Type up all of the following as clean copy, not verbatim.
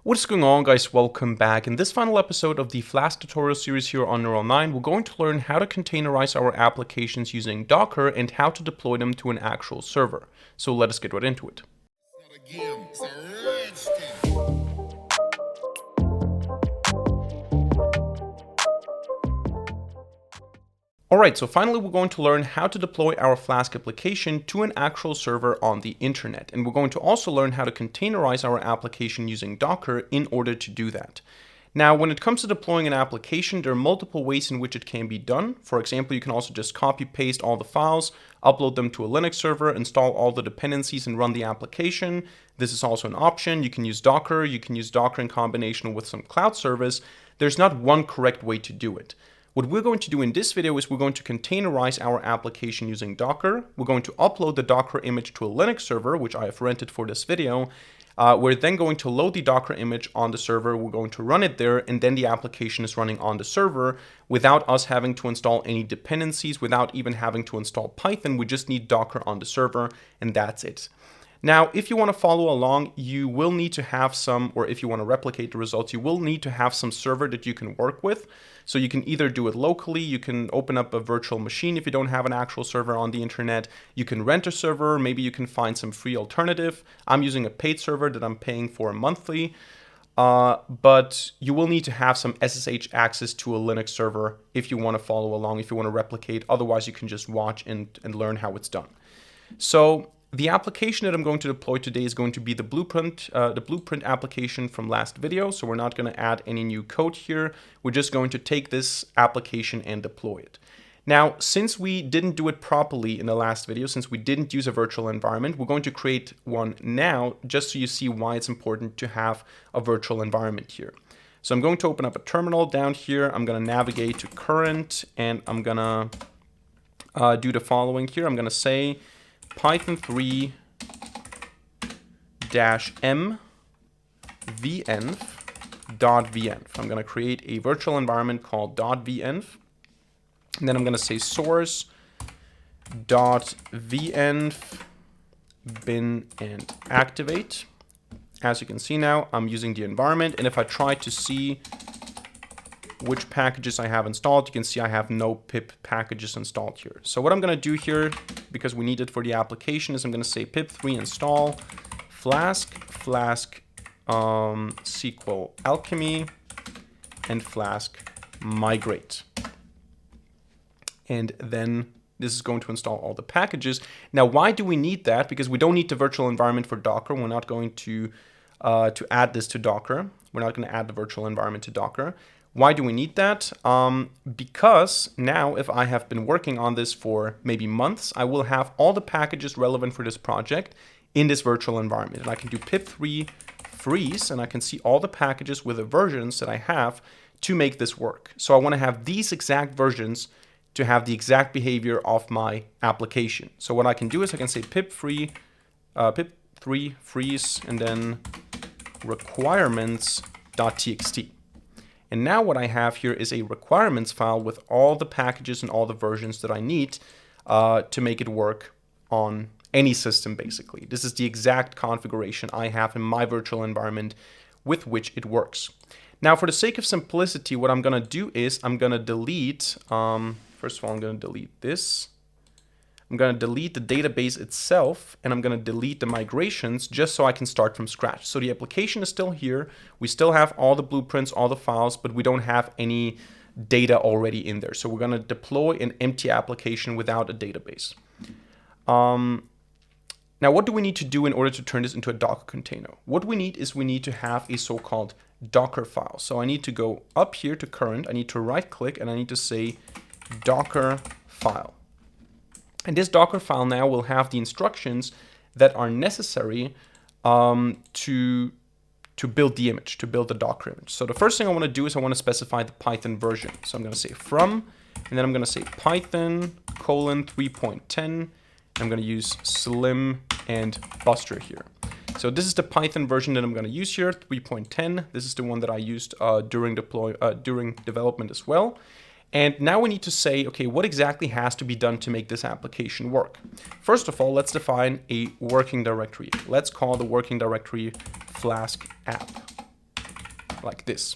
What's going on, guys? Welcome back. In this final episode of the Flask tutorial series here on Neural 9, we're going to learn how to containerize our applications using Docker and how to deploy them to an actual server. So let us get right into it. Alright, so finally we're going to learn how to deploy our Flask application to an actual server on the internet. And we're going to also learn how to containerize our application using Docker in order to do that. Now, when it comes to deploying an application, there are multiple ways in which it can be done. For example, you can also just copy paste all the files, upload them to a Linux server, install all the dependencies and run the application. This is also an option. You can use Docker in combination with some cloud service. There's not one correct way to do it. What we're going to do in this video is we're going to containerize our application using Docker. We're going to upload the Docker image to a Linux server, which I have rented for this video. We're then going to load the Docker image on the server. We're going to run it there, and then the application is running on the server without us having to install any dependencies, without even having to install Python. We just need Docker on the server, and that's it. Now, if you want to follow along, you will need to have some, or if you want to replicate the results, you will need to have some server that you can work with. So you can either do it locally, you can open up a virtual machine if you don't have an actual server on the internet, you can rent a server, maybe you can find some free alternative. I'm using a paid server that I'm paying for monthly, but you will need to have some SSH access to a Linux server if you want to follow along, if you want to replicate. Otherwise, you can just watch and learn how it's done. So the application that I'm going to deploy today is going to be the blueprint application from last video. So we're not going to add any new code here. We're just going to take this application and deploy it. Now, since we didn't do it properly in the last video, since we didn't use a virtual environment, we're going to create one now just so you see why it's important to have a virtual environment here. So I'm going to open up a terminal down here. I'm going to navigate to current, and I'm going to do the following here. I'm going to say Python 3 -m venv.venv. I'm going to create a virtual environment called .venv. And then I'm going to say source.venv bin and activate. As you can see now, I'm using the environment. And if I try to see which packages I have installed, you can see I have no pip packages installed here. So what I'm going to do here, because we need it for the application, is I'm going to say pip3 install Flask SQL Alchemy, and Flask migrate. And then this is going to install all the packages. Now, why do we need that? Because we don't need the virtual environment for Docker. We're not going to add this to Docker. We're not going to add the virtual environment to Docker. Why do we need that? Because now, if I have been working on this for maybe months, I will have all the packages relevant for this project in this virtual environment. And I can do pip3 freeze, and I can see all the packages with the versions that I have to make this work. So I want to have these exact versions to have the exact behavior of my application. So what I can do is I can say pip3 freeze, and then requirements.txt. And now what I have here is a requirements file with all the packages and all the versions that I need to make it work on any system, basically. This is the exact configuration I have in my virtual environment with which it works. Now, for the sake of simplicity, what I'm going to do is I'm going to delete, first of all, I'm going to delete this. I'm going to delete the database itself, and I'm going to delete the migrations just so I can start from scratch. So the application is still here. We still have all the blueprints, all the files, but we don't have any data already in there. So we're going to deploy an empty application without a database. Now, what do we need to do in order to turn this into a Docker container? What we need is we need to have a so-called Docker file. So I need to go up here to current. I need to right-click, and I need to say Docker file. And this Docker file now will have the instructions that are necessary to build the image, to build the Docker image. So the first thing I want to do is I want to specify the Python version. So I'm going to say from, and then I'm going to say Python 3.10. I'm going to use Slim and Buster here. So this is the Python version that I'm going to use here, 3.10. This is the one that I used during development as well. And now we need to say, okay, what exactly has to be done to make this application work? First of all, let's define a working directory. Let's call the working directory Flask app. like this.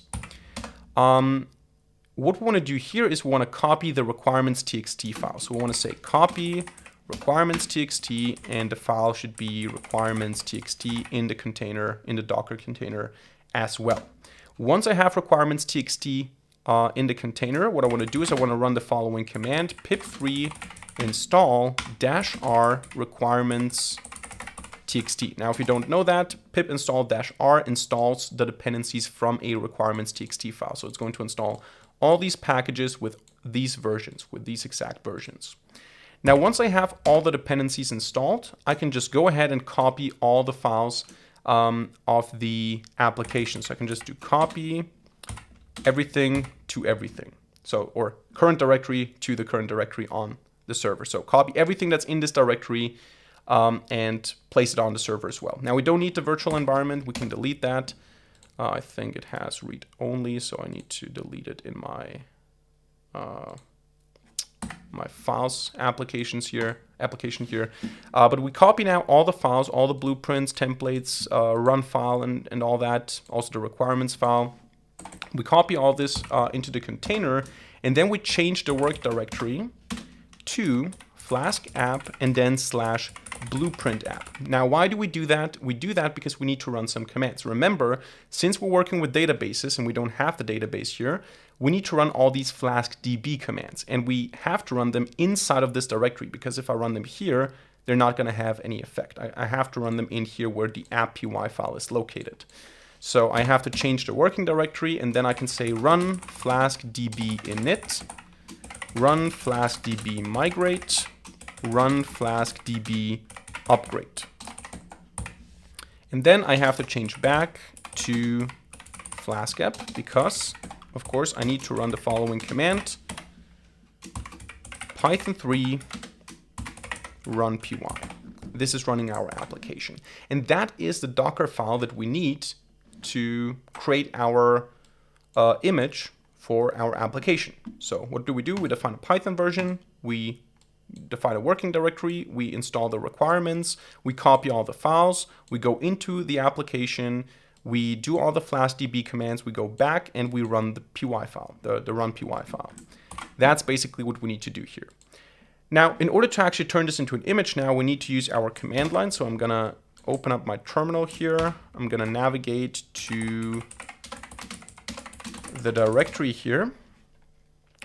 What we want to do here is we want to copy the requirements.txt file. So we want to say copy requirements.txt, and the file should be requirements.txt in the container, in the Docker container as well. Once I have requirements.txt in the container, what I want to do is I want to run the following command: pip3 install -r requirements.txt. Now, if you don't know that, pip install -r installs the dependencies from a requirements.txt file. So it's going to install all these packages with these versions, with these exact versions. Now, once I have all the dependencies installed, I can just go ahead and copy all the files of the application. So I can just do copy everything to everything. So, or current directory to the current directory on the server. So copy everything that's in this directory and place it on the server as well. Now, we don't need the virtual environment. We can delete that. I think it has read only, so I need to delete it in my my files application here. But we copy now all the files, all the blueprints, templates, run file, and all that. Also the requirements file. We copy all this into the container, and then we change the work directory to Flask app and then /blueprint app. Now, why do we do that? We do that because we need to run some commands. Remember, since we're working with databases and we don't have the database here, we need to run all these Flask DB commands, and we have to run them inside of this directory, because if I run them here, they're not going to have any effect. I have to run them in here where the app.py file is located. So I have to change the working directory, and then I can say run Flask DB init, run Flask DB migrate, run Flask DB upgrade. And then I have to change back to Flask app because, of course, I need to run the following command: Python 3 run py. This is running our application. And that is the Docker file that we need to create our image for our application. So what do? We define a Python version, we define a working directory, we install the requirements, we copy all the files, we go into the application, we do all the Flask DB commands, we go back and we run the py file, the run py file. That's basically what we need to do here. Now, in order to actually turn this into an image now, we need to use our command line. So I'm gonna open up my terminal here. I'm gonna navigate to the directory here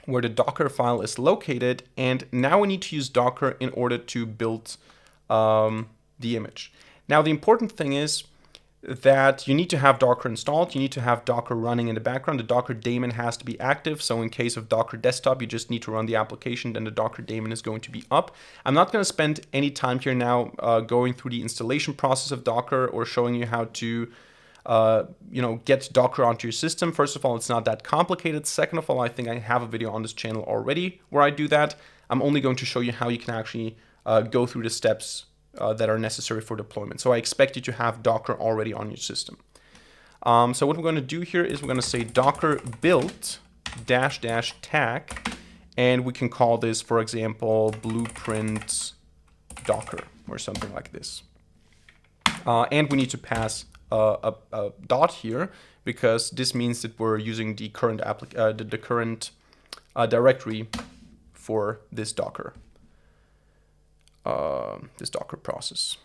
where the Docker file is located, and now we need to use Docker in order to build the image. Now, the important thing is that you need to have Docker installed. You need to have Docker running in the background. The Docker daemon has to be active. So in case of Docker desktop, you just need to run the application, then the Docker daemon is going to be up. I'm not going to spend any time here now going through the installation process of Docker or showing you how to get Docker onto your system. First of all, it's not that complicated. Second of all, I think I have a video on this channel already where I do that. I'm only going to show you how you can actually go through the steps that are necessary for deployment. So I expect you to have Docker already on your system. So what we're going to do here is we're going to say Docker build --tag, and we can call this, for example, blueprint Docker or something like this. And we need to pass a dot here because this means that we're using the current directory for this Docker. This Docker process.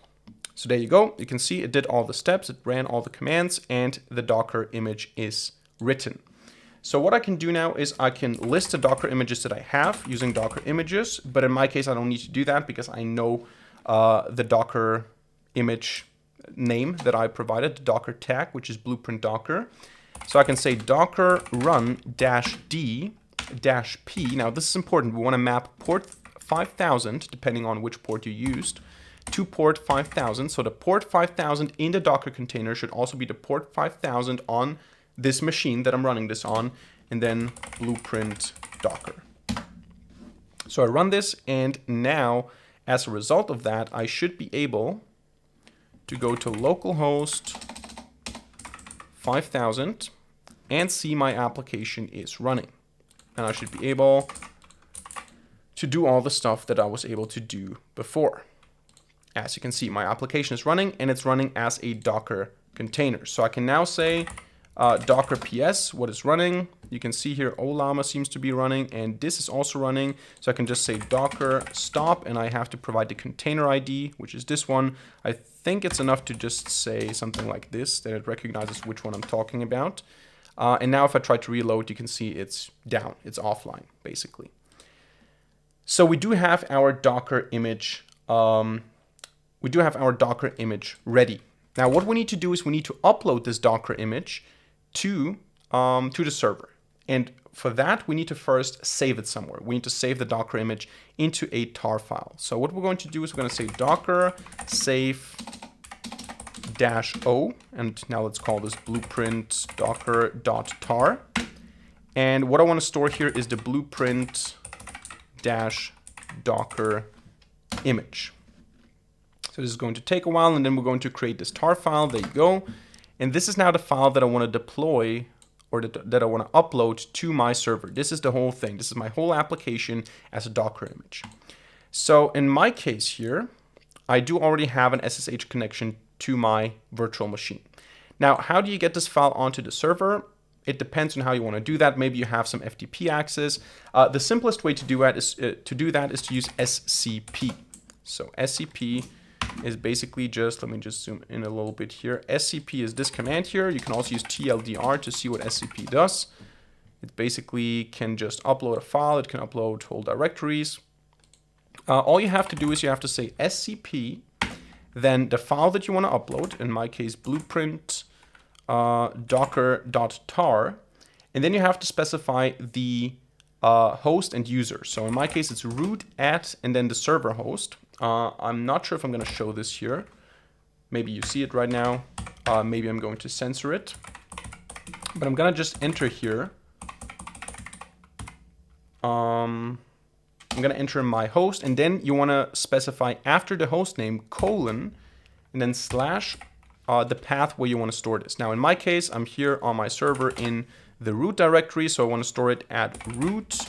So there you go. You can see it did all the steps, it ran all the commands, and the Docker image is written. So what I can do now is I can list the Docker images that I have using Docker images, but in my case I don't need to do that because I know the Docker image name that I provided, the Docker tag, which is blueprint Docker. So I can say Docker run -d -p. Now this is important. We want to map port 5000, depending on which port you used, to port 5000. So the port 5000 in the Docker container should also be the port 5000 on this machine that I'm running this on, and then blueprint Docker. So I run this, and now as a result of that, I should be able to go to localhost 5000 and see my application is running. And I should be able to do all the stuff that I was able to do before. As you can see, my application is running, and it's running as a Docker container. So I can now say Docker PS, what is running. You can see here Olama seems to be running, and this is also running. So I can just say docker stop, and I have to provide the container ID, which is this one. I think it's enough to just say something like this, that it recognizes which one I'm talking about. And now if I try to reload, you can see it's down, it's offline, basically. So we do have our Docker image. Ready. Now what we need to do is we need to upload this Docker image to the server. And for that, we need to first save it somewhere. We need to save the Docker image into a tar file. So what we're going to do is we're going to say docker save -o, and now let's call this blueprint docker.tar. And what I want to store here is the blueprint -docker image. So this is going to take a while, and then we're going to create this tar file. There you go. And this is now the file that I want to deploy, or that I want to upload to my server. This is the whole thing. This is my whole application as a Docker image. So in my case here, I do already have an SSH connection to my virtual machine. Now, how do you get this file onto the server? It depends on how you want to do that. Maybe you have some FTP access. The simplest way to do that is to use SCP. So SCP is basically just, let me just zoom in a little bit here. SCP is this command here. You can also use TLDR to see what SCP does. It basically can just upload a file. It can upload whole directories. All you have to do is you have to say SCP, then the file that you want to upload, in my case, blueprint docker.tar, and then you have to specify the host and user. So in my case, it's root at and then the server host. I'm not sure if I'm going to show this here. Maybe you see it right now. Maybe I'm going to censor it. But I'm going to just enter here. I'm going to enter my host, and then you want to specify after the host name colon and then slash the path where you want to store this. Now in my case, I'm here on my server in the root directory, so I want to store it at root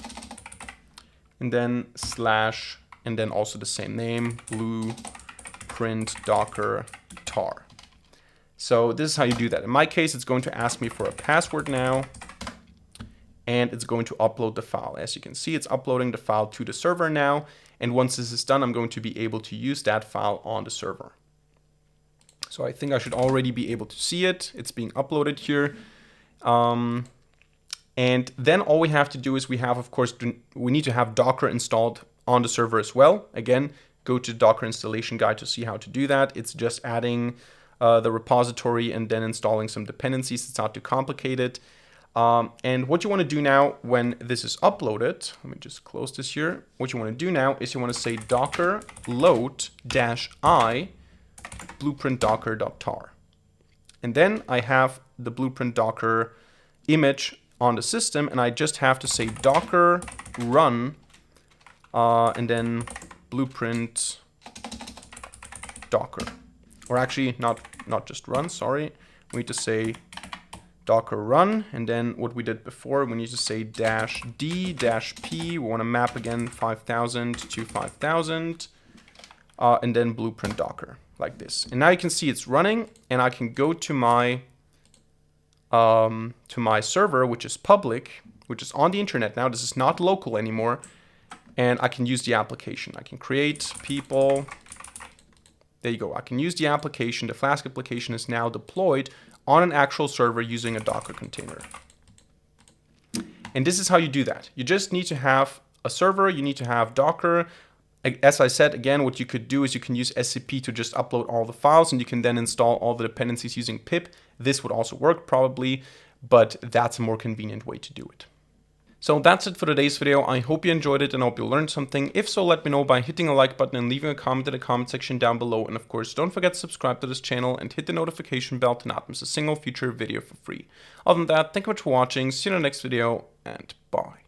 and then slash and then also the same name, blueprint docker tar. So this is how you do that. In my case, it's going to ask me for a password now, and it's going to upload the file. As you can see, it's uploading the file to the server now, and once this is done, I'm going to be able to use that file on the server. So I think I should already be able to see it. It's being uploaded here. And then all we have to do is we need to have Docker installed on the server as well. Again, go to Docker installation guide to see how to do that. It's just adding the repository and then installing some dependencies. It's not too complicated. And what you want to do now when this is uploaded, let me just close this here. What you want to do now is you want to say docker load-i blueprint docker.tar. And then I have the blueprint docker image on the system, and I just have to say docker run and then blueprint docker. Or actually not just run, sorry. We need to say docker run, and then what we did before, we need to say -d-p. We want to map again 5000 to 5000, and then blueprint docker like this. And now you can see it's running, and I can go to my server, which is public, which is on the internet now. This is not local anymore, and I can use the application. I can create people. There you go. I can use the application. The Flask application is now deployed on an actual server using a Docker container. And this is how you do that. You just need to have a server. You need to have Docker. As I said, again, what you could do is you can use SCP to just upload all the files, and you can then install all the dependencies using pip. This would also work probably, but that's a more convenient way to do it. So that's it for today's video. I hope you enjoyed it and I hope you learned something. If so, let me know by hitting a like button and leaving a comment in the comment section down below. And of course, don't forget to subscribe to this channel and hit the notification bell to not miss a single future video for free. Other than that, thank you much for watching. See you in the next video, and bye.